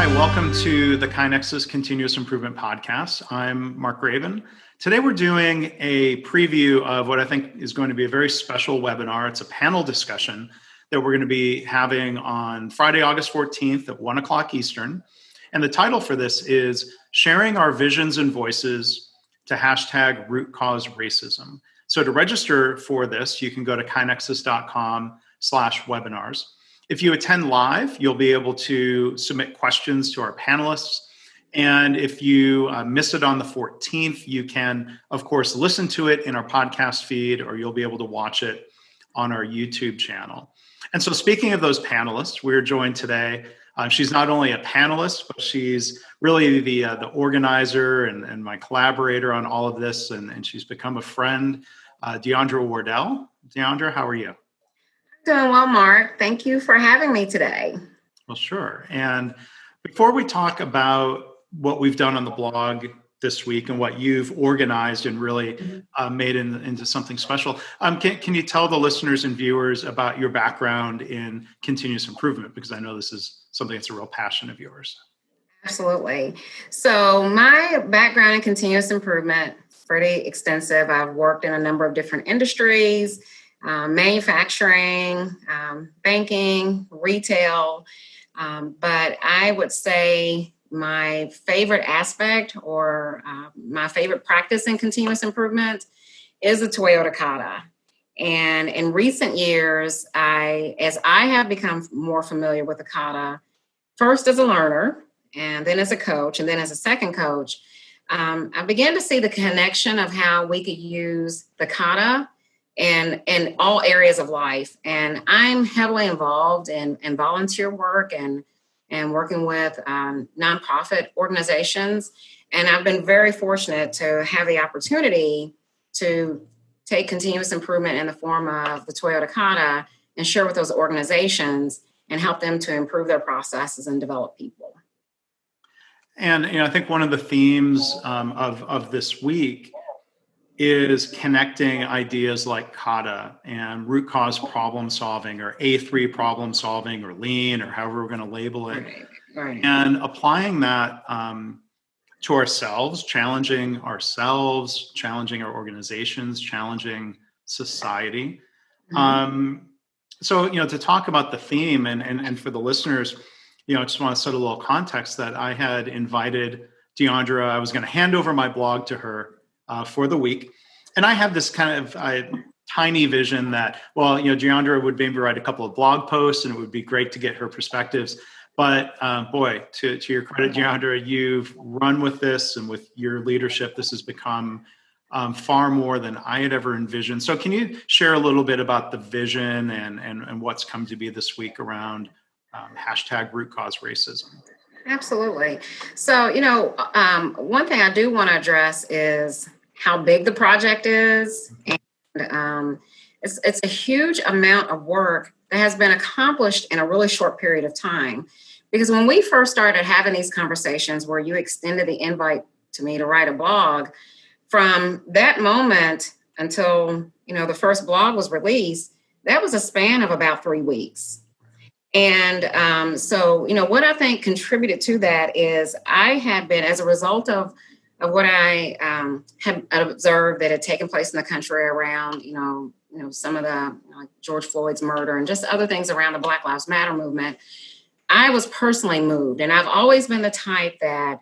Hi, welcome to the KaiNexus Continuous Improvement Podcast. I'm Mark Graban. Today we're doing a preview of what I think is going to be a very special webinar. It's a panel discussion that we're going to be having on Friday, August 14th at 1 o'clock Eastern. And the title for this is Sharing Our Visions and Voices to hashtag Root Cause Racism. So to register for this, you can go to kainexus.com/webinars. If you attend live, you'll be able to submit questions to our panelists. And if you miss it on the 14th, you can, of course, listen to it in our podcast feed, or you'll be able to watch it on our YouTube channel. And so speaking of those panelists, we're joined today. She's not only a panelist, but she's really the organizer and my collaborator on all of this. And she's become a friend, Deondra Wardelle. Deondra, how are you? Doing well, Mark. Thank you for having me today. Well, sure. And before we talk about what we've done on the blog this week and what you've organized and really made into something special, can you tell the listeners and viewers about your background in continuous improvement? Because I know this is something that's a real passion of yours. Absolutely. So my background in continuous improvement is pretty extensive. I've worked in a number of different industries. Manufacturing, banking, retail. But I would say my favorite aspect or my favorite practice in continuous improvement is the Toyota Kata. And in recent years, as I have become more familiar with the Kata, first as a learner, and then as a coach, and then as a second coach, I began to see the connection of how we could use the Kata in all areas of life. And I'm heavily involved in volunteer work and working with nonprofit organizations. And I've been very fortunate to have the opportunity to take continuous improvement in the form of the Toyota Kata and share with those organizations and help them to improve their processes and develop people. And I think one of the themes of this week is connecting ideas like kata and root cause problem solving, or A3 problem solving, or lean, or however we're going to label it, right. And applying that to ourselves, challenging our organizations, challenging society. Mm-hmm. So to talk about the theme and for the listeners, I just want to set a little context that I had invited Deondra. I was going to hand over my blog to her for the week. And I have this kind of tiny vision that, Deondra would maybe write a couple of blog posts and it would be great to get her perspectives. But boy, to your credit, Deondra, you've run with this, and with your leadership, this has become far more than I had ever envisioned. So can you share a little bit about the vision and what's come to be this week around hashtag root cause racism? Absolutely. So, one thing I do want to address is how big the project is. And it's a huge amount of work that has been accomplished in a really short period of time. Because when we first started having these conversations where you extended the invite to me to write a blog, from that moment until, the first blog was released, that was a span of about 3 weeks. And so, what I think contributed to that is I had been, as a result of what I had observed that had taken place in the country around, some of the George Floyd's murder and just other things around the Black Lives Matter movement, I was personally moved. And I've always been the type that,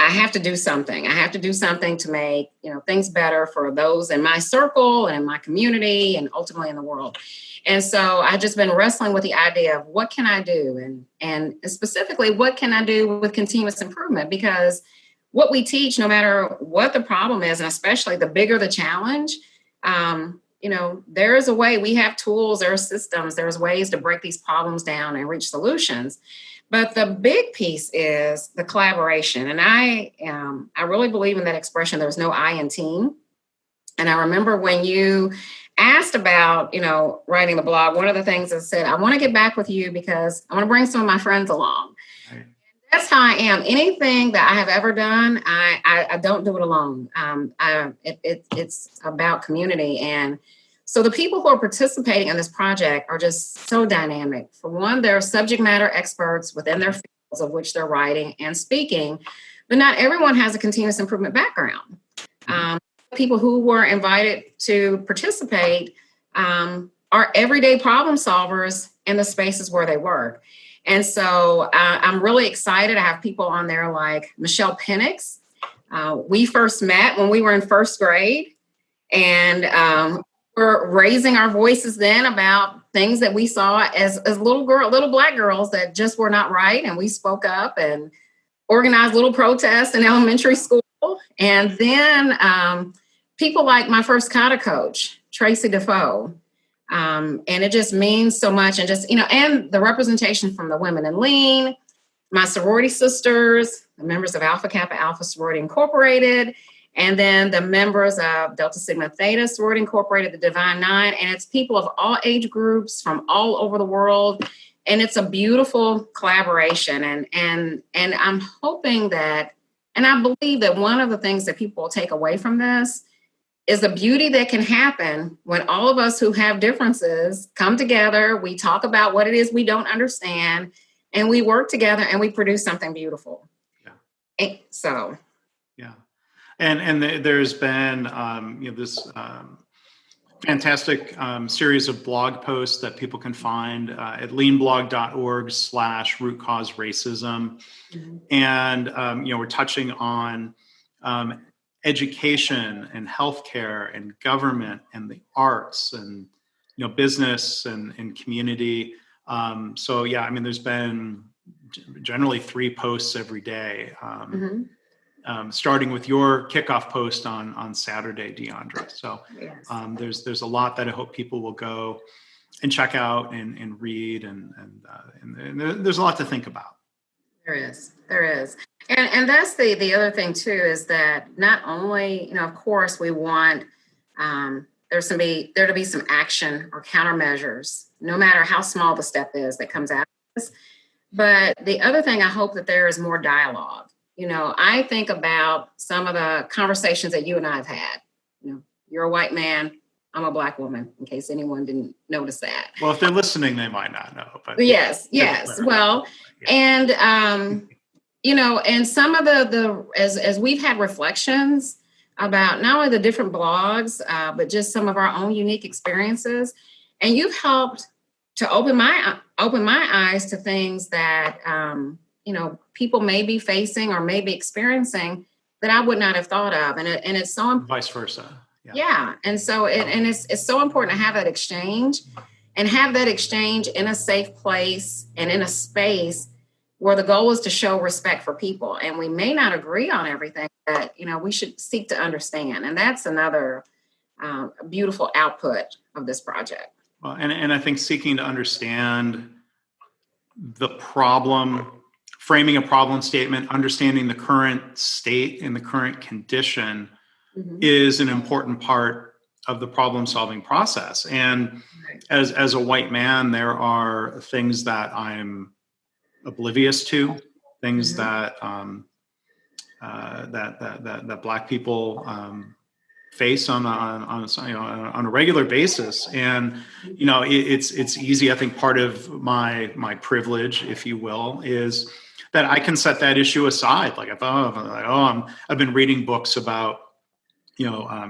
I have to do something. I have to do something to make, things better for those in my circle and in my community and ultimately in the world. And so I've just been wrestling with the idea of what can I do? And specifically, what can I do with continuous improvement? Because what we teach, no matter what the problem is, and especially the bigger the challenge, there is a way. We have tools, there are systems, there's ways to break these problems down and reach solutions. But the big piece is the collaboration. And I really believe in that expression, there's no I in team. And I remember when you asked about, writing the blog, one of the things I said, I want to get back with you because I want to bring some of my friends along. Right. That's how I am. Anything that I have ever done, I don't do it alone. It's about community. And so the people who are participating in this project are just so dynamic. For one, they're subject matter experts within their field. of which they're writing and speaking, but not everyone has a continuous improvement background. People who were invited to participate are everyday problem solvers in the spaces where they work. And so I'm really excited to have people on there like Michelle Penix. We first met when we were in first grade, and we're raising our voices then about things that we saw as little black girls that just were not right. And we spoke up and organized little protests in elementary school. And then people like my first kata coach, Tracy Defoe. And it just means so much. And just, and the representation from the women in Lean, my sorority sisters, the members of Alpha Kappa Alpha Sorority Incorporated, and then the members of Delta Sigma Theta Sorority Incorporated, the Divine Nine. And it's people of all age groups from all over the world. And it's a beautiful collaboration. And I'm hoping that, and I believe that one of the things that people will take away from this is the beauty that can happen when all of us who have differences come together, we talk about what it is we don't understand, and we work together and we produce something beautiful. Yeah. Yeah. And there's been, this fantastic series of blog posts that people can find at leanblog.org/root cause racism. And, we're touching on education and healthcare and government and the arts and, business and community. There's been generally 3 posts every day. Starting with your kickoff post on Saturday, Deondra. So yes. There's a lot that I hope people will go and check out and read, and there's a lot to think about. There is. And that's the other thing too, is that not only, of course we want there to be some action or countermeasures, no matter how small the step is that comes out of this. But the other thing, I hope that there is more dialogue. I think about some of the conversations that you and I have had. You're a white man, I'm a black woman, in case anyone didn't notice that. Well, if they're listening, they might not know. But yes. Well, yeah. And and some of as we've had reflections about not only the different blogs, but just some of our own unique experiences, and you've helped to open my eyes to things that people may be facing or may be experiencing that I would not have thought of. And it's so important. Vice versa. Yeah. And so it's so important to have that exchange and have that exchange in a safe place and in a space where the goal is to show respect for people. And we may not agree on everything, but, we should seek to understand. And that's another beautiful output of this project. Well, and I think seeking to understand the problem, framing a problem statement, understanding the current state and the current condition is an important part of the problem solving process. And as a white man, there are things that I'm oblivious to, things that that Black people face on a regular basis. And it's easy. I think part of my privilege, if you will, is that I can set that issue aside. I've been reading books about,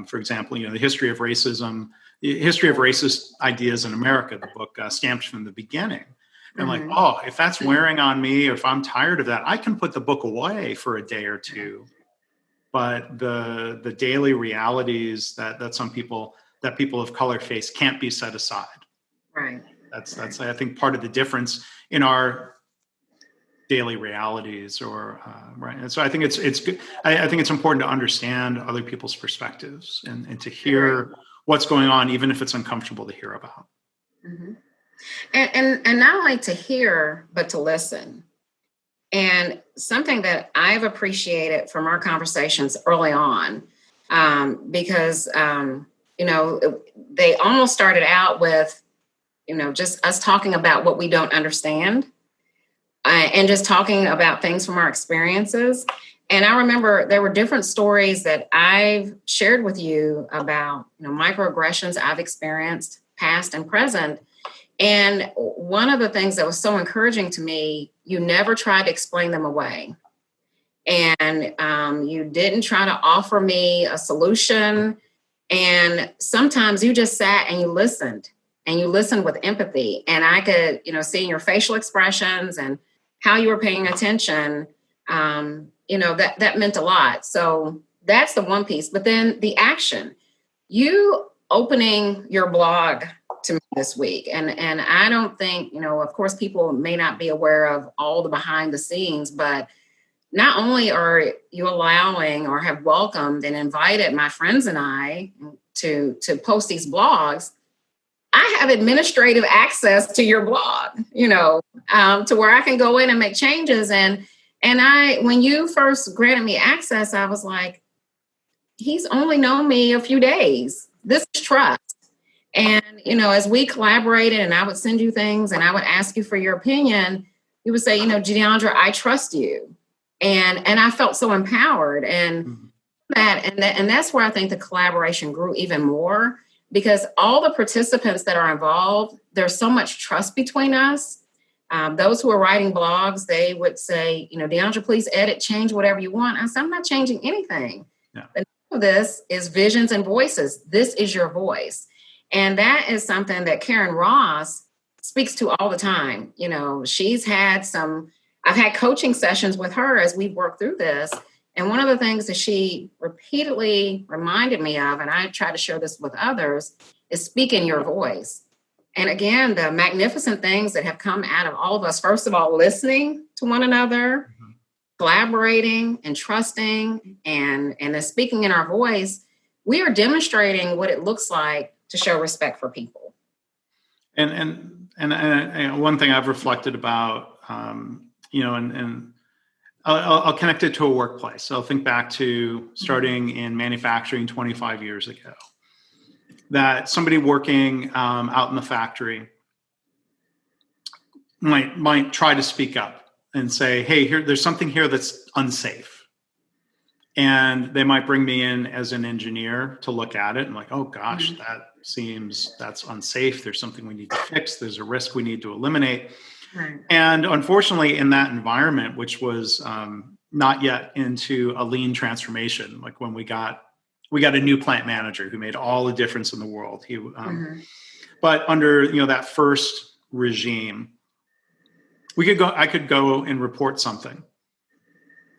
for example, the history of racism, the history of racist ideas in America, the book Stamped from the Beginning. And I'm like, if that's wearing on me, or if I'm tired of that, I can put the book away for a day or two. But the daily realities that people of color face can't be set aside. Right. That's I think part of the difference in our daily realities, or right. And so I think it's good. I think it's important to understand other people's perspectives and to hear what's going on, even if it's uncomfortable to hear about. Mm-hmm. And not only to hear, but to listen. And something that I've appreciated from our conversations early on, because, they almost started out with, just us talking about what we don't understand and just talking about things from our experiences. And I remember there were different stories that I've shared with you about, microaggressions I've experienced, past and present. And one of the things that was so encouraging to me, you never tried to explain them away. And you didn't try to offer me a solution. And sometimes you just sat and you listened with empathy. And I could, see in your facial expressions and how you were paying attention, that meant a lot. So that's the one piece. But then the action, you opening your blog to me this week. And I don't think, of course, people may not be aware of all the behind the scenes, but not only are you allowing or have welcomed and invited my friends and I to post these blogs, I have administrative access to your blog, to where I can go in and make changes. And when you first granted me access, I was like, he's only known me a few days. This is trust. And, as we collaborated and I would send you things and I would ask you for your opinion, you would say, Deondra, I trust you. And I felt so empowered, and that's where I think the collaboration grew even more, because all the participants that are involved, there's so much trust between us. Those who are writing blogs, they would say, Deondra, please edit, change whatever you want. I said, I'm not changing anything. Yeah. The name of this is Visions and Voices. This is your voice. And that is something that Karyn Ross speaks to all the time. I've had coaching sessions with her as we work through this. And one of the things that she repeatedly reminded me of, and I try to share this with others, is speak in your voice. And again, the magnificent things that have come out of all of us, first of all, listening to one another, collaborating and trusting, and then speaking in our voice, we are demonstrating what it looks like to show respect for people. And one thing I've reflected about, and I'll connect it to a workplace. I'll think back to starting in manufacturing 25 years ago, that somebody working out in the factory might try to speak up and say, hey, there's something here that's unsafe. And they might bring me in as an engineer to look at it and like, oh gosh, that's unsafe. There's something we need to fix. There's a risk we need to eliminate. Right. And unfortunately, in that environment, which was not yet into a lean transformation, like when we got a new plant manager who made all the difference in the world. But under that first regime, I could go and report something,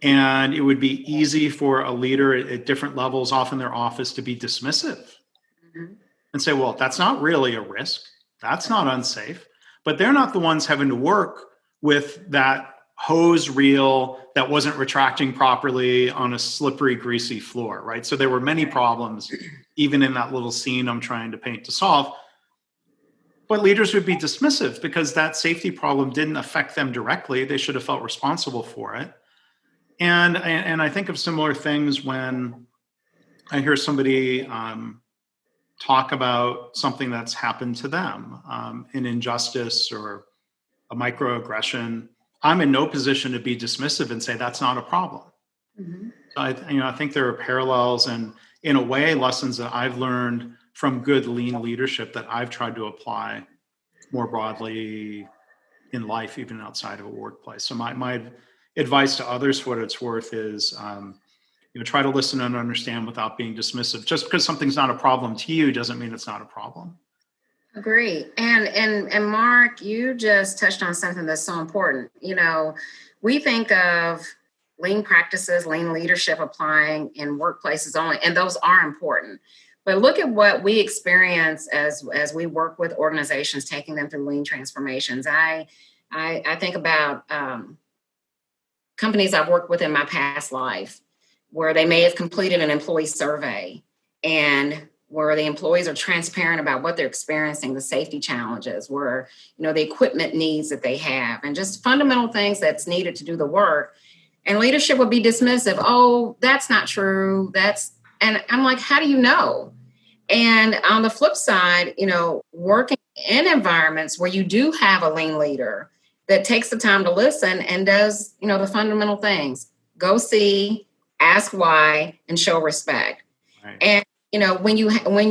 and it would be easy for a leader at different levels, often their office, to be dismissive and say, well, that's not really a risk. That's not unsafe. But they're not the ones having to work with that hose reel that wasn't retracting properly on a slippery, greasy floor, right? So there were many problems, even in that little scene I'm trying to paint to solve. But leaders would be dismissive because that safety problem didn't affect them directly. They should have felt responsible for it. And I think of similar things when I hear somebody talk about something that's happened to them, an injustice or a microaggression. I'm in no position to be dismissive and say that's not a problem. So I think there are parallels and, in a way, lessons that I've learned from good lean leadership that I've tried to apply more broadly in life, even outside of a workplace. So my advice to others, for what it's worth, is try to listen and understand without being dismissive. Just because something's not a problem to you doesn't mean it's not a problem. Agree. And Mark, you just touched on something that's so important. We think of lean practices, lean leadership applying in workplaces only, and those are important. But look at what we experience as we work with organizations, taking them through lean transformations. I think about companies I've worked with in my past life, where they may have completed an employee survey and where the employees are transparent about what they're experiencing, the safety challenges, where, the equipment needs that they have, and just fundamental things that's needed to do the work. And leadership would be dismissive. Oh, that's not true. And I'm like, how do you know? And on the flip side, working in environments where you do have a lean leader that takes the time to listen and does, the fundamental things, go see, ask why, and show respect. Right. And, when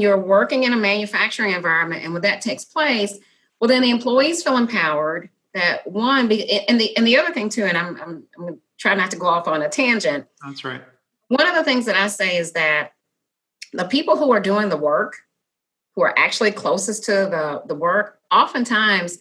you're working in a manufacturing environment and when that takes place, Well, then the employees feel empowered. That one, and the other thing too, and I'm trying not to go off on a tangent. That's right. One of the things that I say is that the people who are doing the work, who are actually closest to the work, oftentimes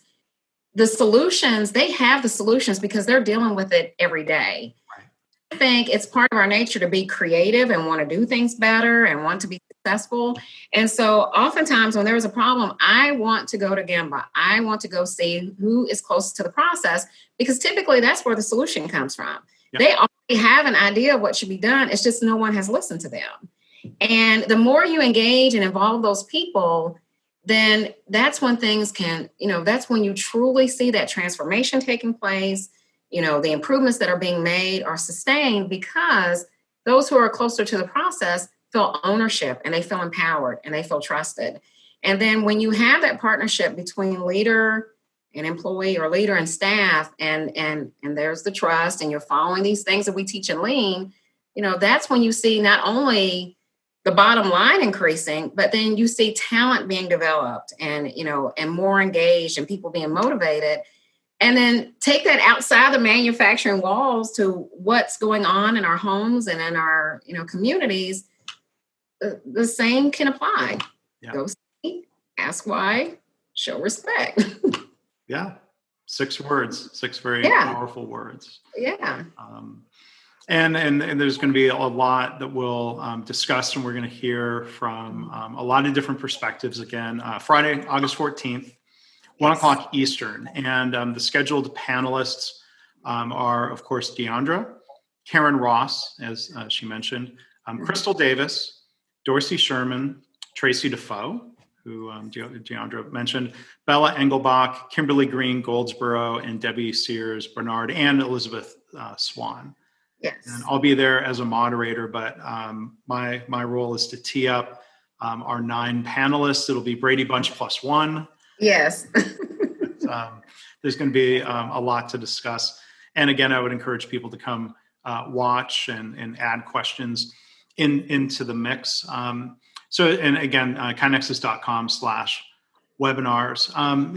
the solutions, they have the solutions because they're dealing with it every day. Right. I think it's part of our nature to be creative and want to do things better and want to be successful. And so oftentimes when there's a problem, I want to go to Gemba. I want to go see who is closest to the process, because typically that's where the solution comes from. Yep. They already have an idea of what should be done. It's just no one has listened to them. And the more you engage and involve those people, then that's when things can, that's when you truly see that transformation taking place. The improvements that are being made are sustained because those who are closer to the process feel ownership and they feel empowered and they feel trusted. And then when you have that partnership between leader and employee, or leader and staff, and there's the trust, and you're following these things that we teach in Lean, that's when you see not only the bottom line increasing, but then you see talent being developed and more engaged and people being motivated. And then take that outside the manufacturing walls to what's going on in our homes and in our communities. The same can apply. Yeah. Go see, ask why, show respect. Yeah. 6 words, 6 very powerful words. Yeah. And there's going to be a lot that we'll discuss, and we're going to hear from a lot of different perspectives again. Friday, August 14th, 1 o'clock Eastern. And the scheduled panelists are, of course, Deondra, Karyn Ross, as she mentioned, Crystal Davis, Dorsey Sherman, Tracy Defoe, who Deondra mentioned, Bella Engelbach, Kimberly Green Goldsboro, and Debbie Sears Bernard, and Elizabeth Swan. Yes. And I'll be there as a moderator, but my role is to tee up our 9 panelists. It'll be Brady Bunch plus 1. Yes. There's going to be a lot to discuss. And again, I would encourage people to come watch and add questions into the mix. And again, KaiNexus.com/webinars.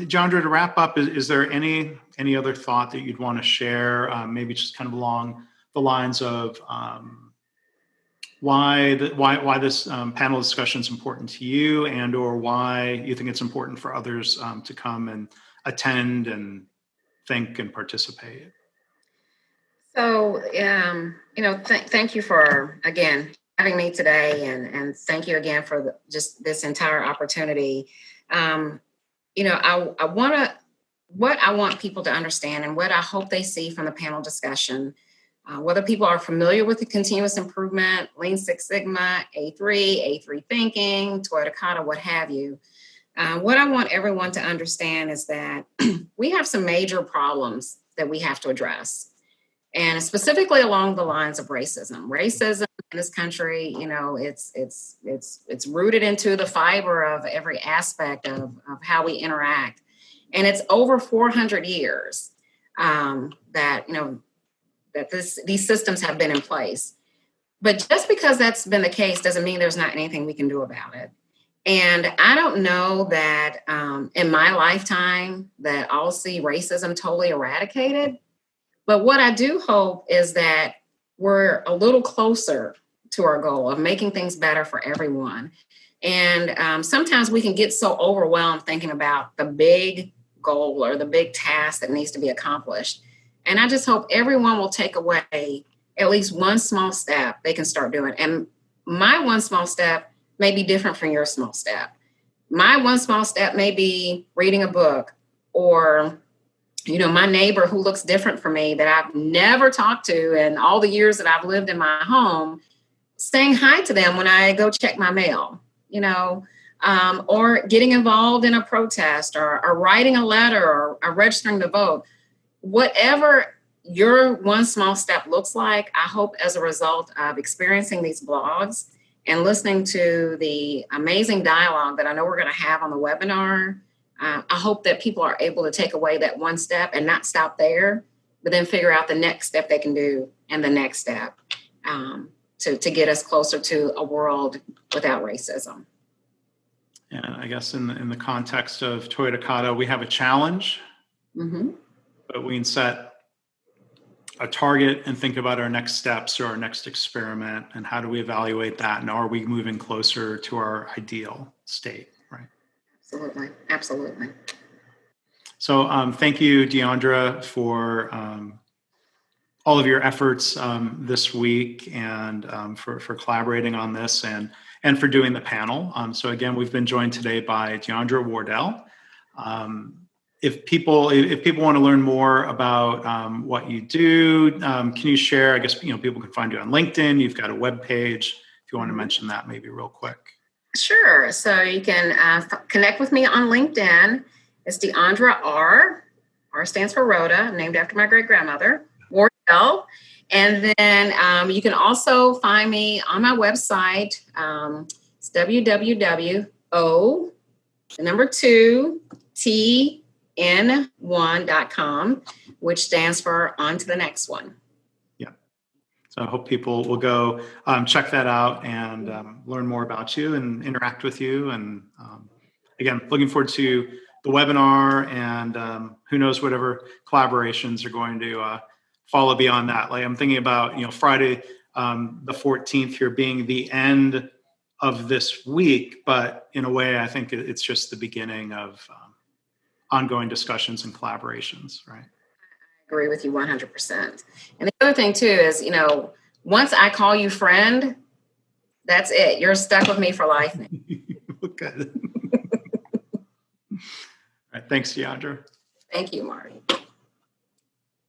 Deondra, to wrap up, is there any other thought that you'd want to share? Maybe just kind of along the lines of why this panel discussion is important to you, and or why you think it's important for others to come and attend and think and participate. So, thank you for, again, having me today, and thank you again for just this entire opportunity. What I want people to understand, and what I hope they see from the panel discussion, whether people are familiar with the continuous improvement, Lean Six Sigma, A3 thinking, Toyota Kata, what have you. What I want everyone to understand is that we have some major problems that we have to address. And specifically along the lines of racism. Racism in this country, it's rooted into the fiber of every aspect of how we interact. And it's over 400 years that these systems have been in place. But just because that's been the case doesn't mean there's not anything we can do about it. And I don't know that in my lifetime that I'll see racism totally eradicated. But what I do hope is that we're a little closer to our goal of making things better for everyone. And sometimes we can get so overwhelmed thinking about the big goal or the big task that needs to be accomplished. And I just hope everyone will take away at least one small step they can start doing. And my one small step may be different from your small step. My one small step may be reading a book, or my neighbor who looks different from me that I've never talked to in all the years that I've lived in my home, saying hi to them when I go check my mail, or getting involved in a protest, or writing a letter, or registering to vote. Whatever your one small step looks like, I hope as a result of experiencing these blogs and listening to the amazing dialogue that I know we're going to have on the webinar, I hope that people are able to take away that one step and not stop there, but then figure out the next step they can do and the next step to get us closer to a world without racism. And I guess in the context of Toyota Kata, we have a challenge, but we can set a target and think about our next steps or our next experiment, and how do we evaluate that, and are we moving closer to our ideal state, right? Absolutely. Absolutely. So thank you, Deondra, for all of your efforts this week, and for collaborating on this, and for doing the panel. So again, we've been joined today by Deondra Wardelle. If people want to learn more about what you do, can you share? I guess people can find you on LinkedIn. You've got a web page. If you want to mention that, maybe real quick. Sure. So you can connect with me on LinkedIn. It's Deondra R. R stands for Rhoda, named after my great grandmother. Wardelle. And then you can also find me on my website. It's www.tn1.com, which stands for on to the next one. Yeah. So I hope people will go check that out and learn more about you and interact with you. And again, looking forward to the webinar, and who knows, whatever collaborations are going to follow beyond that. Like I'm thinking about, Friday, the 14th here being the end of this week, but in a way, I think it's just the beginning of ongoing discussions and collaborations, right? I agree with you 100%. And the other thing too is, once I call you friend, that's it. You're stuck with me for life. Good. All right. Thanks, Deondra. Thank you, Marty.